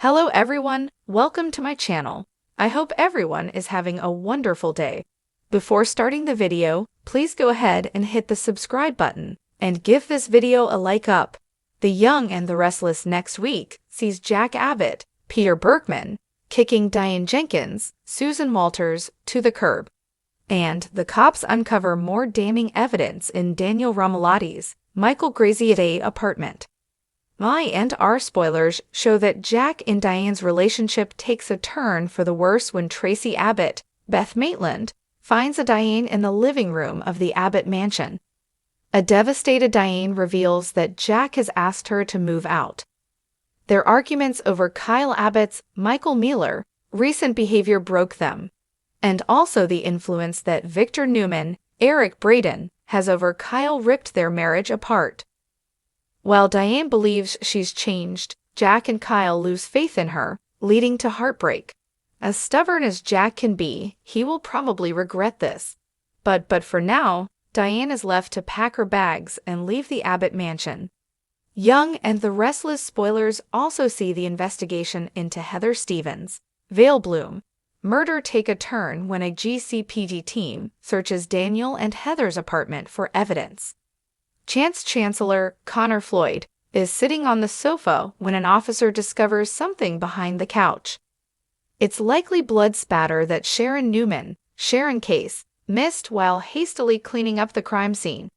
Hello everyone, welcome to my channel. I hope everyone is having a wonderful day. Before starting the video, please go ahead and hit the subscribe button and give this video a like up. The Young and the Restless next week sees Jack Abbott, Peter Berkman, kicking Diane Jenkins, Susan Walters, to the curb. And the cops uncover more damning evidence in Daniel Romolotti's Michael Graziadei apartment. Y&R spoilers show that Jack and Diane's relationship takes a turn for the worse when Tracy Abbott, Beth Maitland, finds a Diane in the living room of the Abbott mansion. A devastated Diane reveals that Jack has asked her to move out. Their arguments over Kyle Abbott's Michael Mealer recent behavior broke them, and also the influence that Victor Newman, Eric Braden, has over Kyle ripped their marriage apart. While Diane believes she's changed, Jack and Kyle lose faith in her, leading to heartbreak. As stubborn as Jack can be, he will probably regret this. But for now, Diane is left to pack her bags and leave the Abbott mansion. Young and the Restless spoilers also see the investigation into Heather Stevens' Veil Bloom murder take a turn when a GCPD team searches Daniel and Heather's apartment for evidence. Chance Chancellor Connor Floyd is sitting on the sofa when an officer discovers something behind the couch. It's likely blood spatter that Sharon Newman, Sharon Case, missed while hastily cleaning up the crime scene.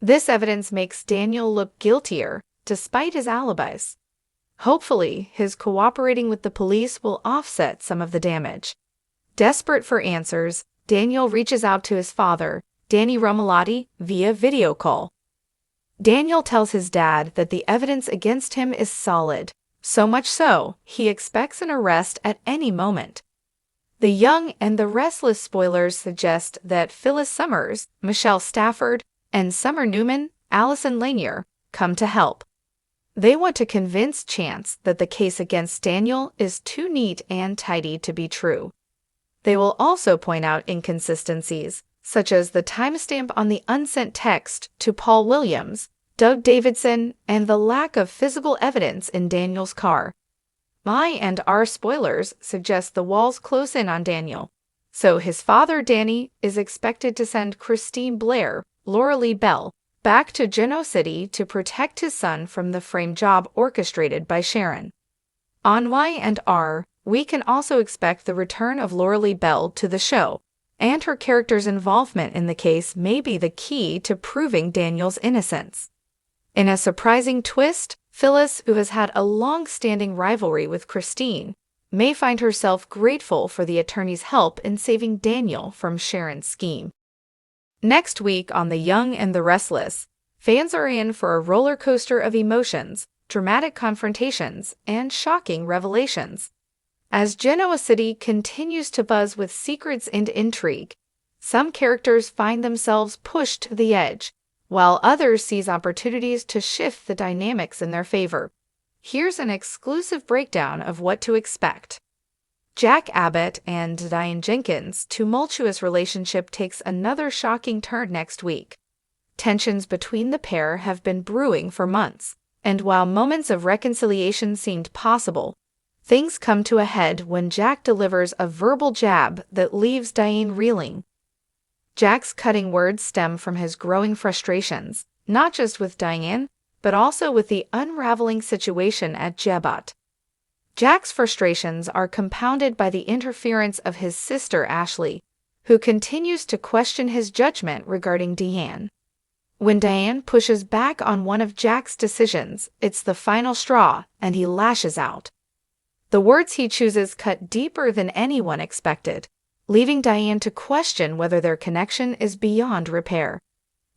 This evidence makes Daniel look guiltier, despite his alibis. Hopefully, his cooperating with the police will offset some of the damage. Desperate for answers, Daniel reaches out to his father, Danny Romolotti, via video call. Daniel tells his dad that the evidence against him is solid, so much so, he expects an arrest at any moment. The Young and the Restless spoilers suggest that Phyllis Summers, Michelle Stafford, and Summer Newman, Allison Lanier, come to help. They want to convince Chance that the case against Daniel is too neat and tidy to be true. They will also point out inconsistencies, such as the timestamp on the unsent text to Paul Williams, Doug Davidson, and the lack of physical evidence in Daniel's car. Y&R spoilers suggest the walls close in on Daniel, so his father Danny is expected to send Christine Blair, Laura Lee Bell, back to Genoa City to protect his son from the frame job orchestrated by Sharon. On Y&R, we can also expect the return of Laura Lee Bell to the show, and her character's involvement in the case may be the key to proving Daniel's innocence. In a surprising twist, Phyllis, who has had a long-standing rivalry with Christine, may find herself grateful for the attorney's help in saving Daniel from Sharon's scheme. Next week on The Young and the Restless, fans are in for a roller coaster of emotions, dramatic confrontations, and shocking revelations. As Genoa City continues to buzz with secrets and intrigue, some characters find themselves pushed to the edge, while others seize opportunities to shift the dynamics in their favor. Here's an exclusive breakdown of what to expect. Jack Abbott and Diane Jenkins' tumultuous relationship takes another shocking turn next week. Tensions between the pair have been brewing for months, and while moments of reconciliation seemed possible, things come to a head when Jack delivers a verbal jab that leaves Diane reeling. Jack's cutting words stem from his growing frustrations, not just with Diane, but also with the unraveling situation at Jebot. Jack's frustrations are compounded by the interference of his sister Ashley, who continues to question his judgment regarding Diane. When Diane pushes back on one of Jack's decisions, it's the final straw, and he lashes out. The words he chooses cut deeper than anyone expected, leaving Diane to question whether their connection is beyond repair.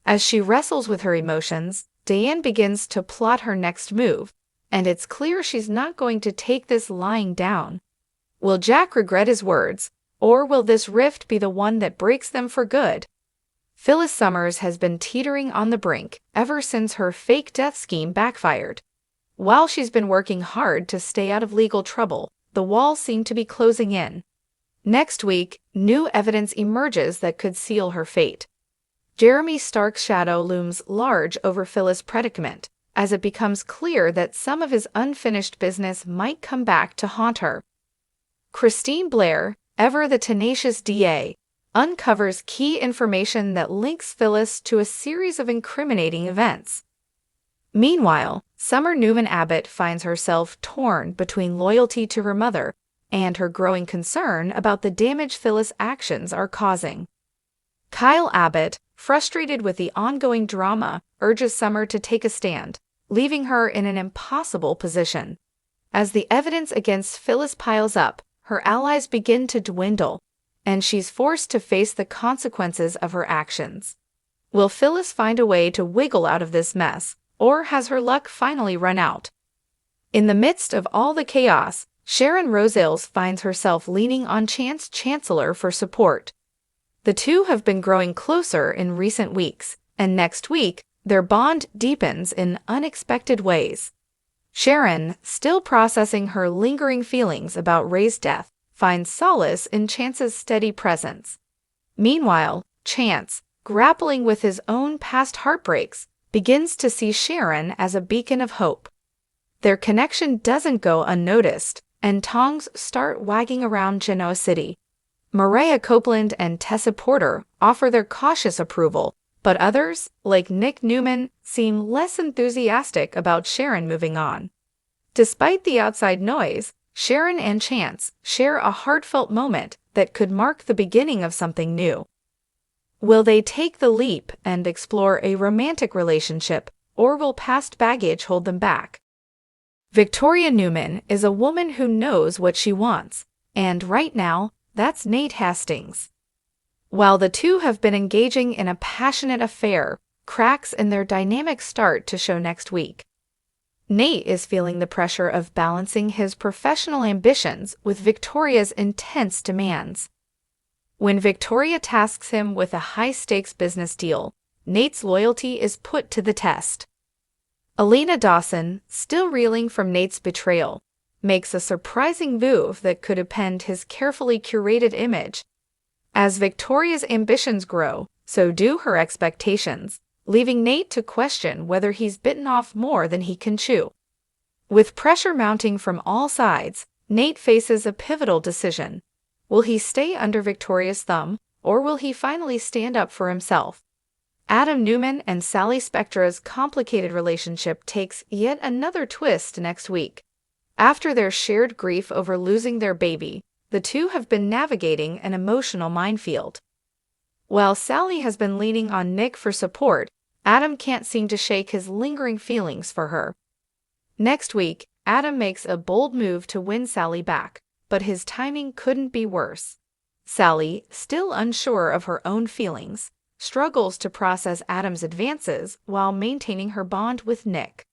As she wrestles with her emotions, Diane begins to plot her next move, and it's clear she's not going to take this lying down. Will Jack regret his words, or will this rift be the one that breaks them for good? Phyllis Summers has been teetering on the brink ever since her fake death scheme backfired. While she's been working hard to stay out of legal trouble, the walls seem to be closing in. Next week, new evidence emerges that could seal her fate. Jeremy Stark's shadow looms large over Phyllis' predicament, as it becomes clear that some of his unfinished business might come back to haunt her. Christine Blair, ever the tenacious DA, uncovers key information that links Phyllis to a series of incriminating events. Meanwhile, Summer Newman Abbott finds herself torn between loyalty to her mother and her growing concern about the damage Phyllis' actions are causing. Kyle Abbott, frustrated with the ongoing drama, urges Summer to take a stand, leaving her in an impossible position. As the evidence against Phyllis piles up, her allies begin to dwindle, and she's forced to face the consequences of her actions. Will Phyllis find a way to wiggle out of this mess, or has her luck finally run out? In the midst of all the chaos, Sharon Rosales finds herself leaning on Chance Chancellor for support. The two have been growing closer in recent weeks, and next week, their bond deepens in unexpected ways. Sharon, still processing her lingering feelings about Ray's death, finds solace in Chance's steady presence. Meanwhile, Chance, grappling with his own past heartbreaks, begins to see Sharon as a beacon of hope. Their connection doesn't go unnoticed, and tongues start wagging around Genoa City. Maria Copeland and Tessa Porter offer their cautious approval, but others, like Nick Newman, seem less enthusiastic about Sharon moving on. Despite the outside noise, Sharon and Chance share a heartfelt moment that could mark the beginning of something new. Will they take the leap and explore a romantic relationship, or will past baggage hold them back? Victoria Newman is a woman who knows what she wants, and right now, that's Nate Hastings. While the two have been engaging in a passionate affair, cracks in their dynamic start to show next week. Nate is feeling the pressure of balancing his professional ambitions with Victoria's intense demands. When Victoria tasks him with a high-stakes business deal, Nate's loyalty is put to the test. Alina Dawson, still reeling from Nate's betrayal, makes a surprising move that could upend his carefully curated image. As Victoria's ambitions grow, so do her expectations, leaving Nate to question whether he's bitten off more than he can chew. With pressure mounting from all sides, Nate faces a pivotal decision. Will he stay under Victoria's thumb, or will he finally stand up for himself? Adam Newman and Sally Spectra's complicated relationship takes yet another twist next week. After their shared grief over losing their baby, the two have been navigating an emotional minefield. While Sally has been leaning on Nick for support, Adam can't seem to shake his lingering feelings for her. Next week, Adam makes a bold move to win Sally back, but his timing couldn't be worse. Sally, still unsure of her own feelings, struggles to process Adam's advances while maintaining her bond with Nick.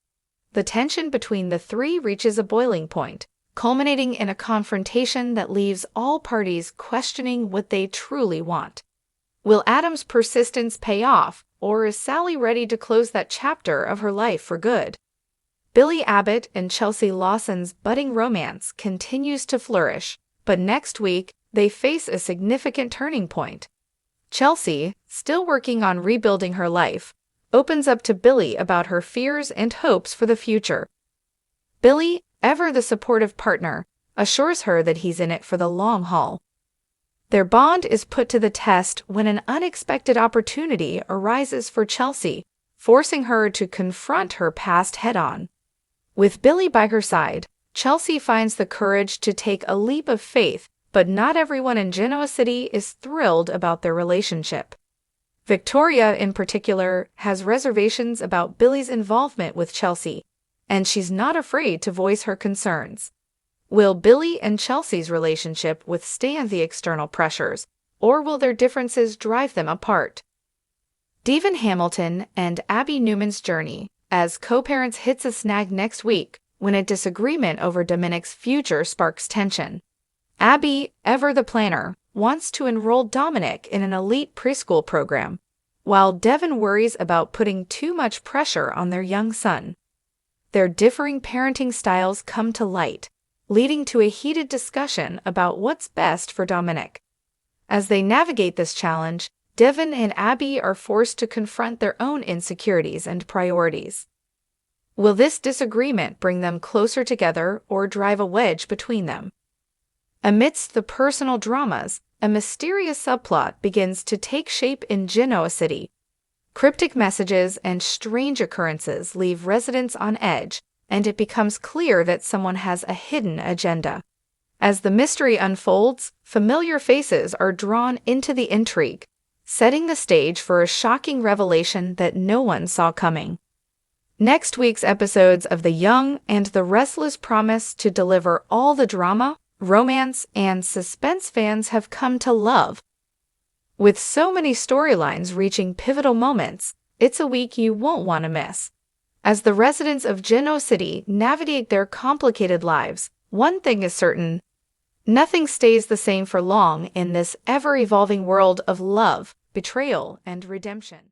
The tension between the three reaches a boiling point, culminating in a confrontation that leaves all parties questioning what they truly want. Will Adam's persistence pay off, or is Sally ready to close that chapter of her life for good? Billy Abbott and Chelsea Lawson's budding romance continues to flourish, but next week they face a significant turning point. Chelsea, still working on rebuilding her life, opens up to Billy about her fears and hopes for the future. Billy, ever the supportive partner, assures her that he's in it for the long haul. Their bond is put to the test when an unexpected opportunity arises for Chelsea, forcing her to confront her past head-on. With Billy by her side, Chelsea finds the courage to take a leap of faith, but not everyone in Genoa City is thrilled about their relationship. Victoria, in particular, has reservations about Billy's involvement with Chelsea, and she's not afraid to voice her concerns. Will Billy and Chelsea's relationship withstand the external pressures, or will their differences drive them apart? Devon Hamilton and Abby Newman's journey as co-parents hits a snag next week when a disagreement over Dominic's future sparks tension. Abby, ever the planner, wants to enroll Dominic in an elite preschool program, while Devon worries about putting too much pressure on their young son. Their differing parenting styles come to light, leading to a heated discussion about what's best for Dominic. As they navigate this challenge, Devon and Abby are forced to confront their own insecurities and priorities. Will this disagreement bring them closer together or drive a wedge between them? Amidst the personal dramas, a mysterious subplot begins to take shape in Genoa City. Cryptic messages and strange occurrences leave residents on edge, and it becomes clear that someone has a hidden agenda. As the mystery unfolds, familiar faces are drawn into the intrigue, setting the stage for a shocking revelation that no one saw coming. Next week's episodes of The Young and the Restless promise to deliver all the drama, romance, and suspense fans have come to love. With so many storylines reaching pivotal moments, it's a week you won't want to miss. As the residents of Genoa City navigate their complicated lives, one thing is certain: nothing stays the same for long in this ever-evolving world of love, betrayal, and redemption.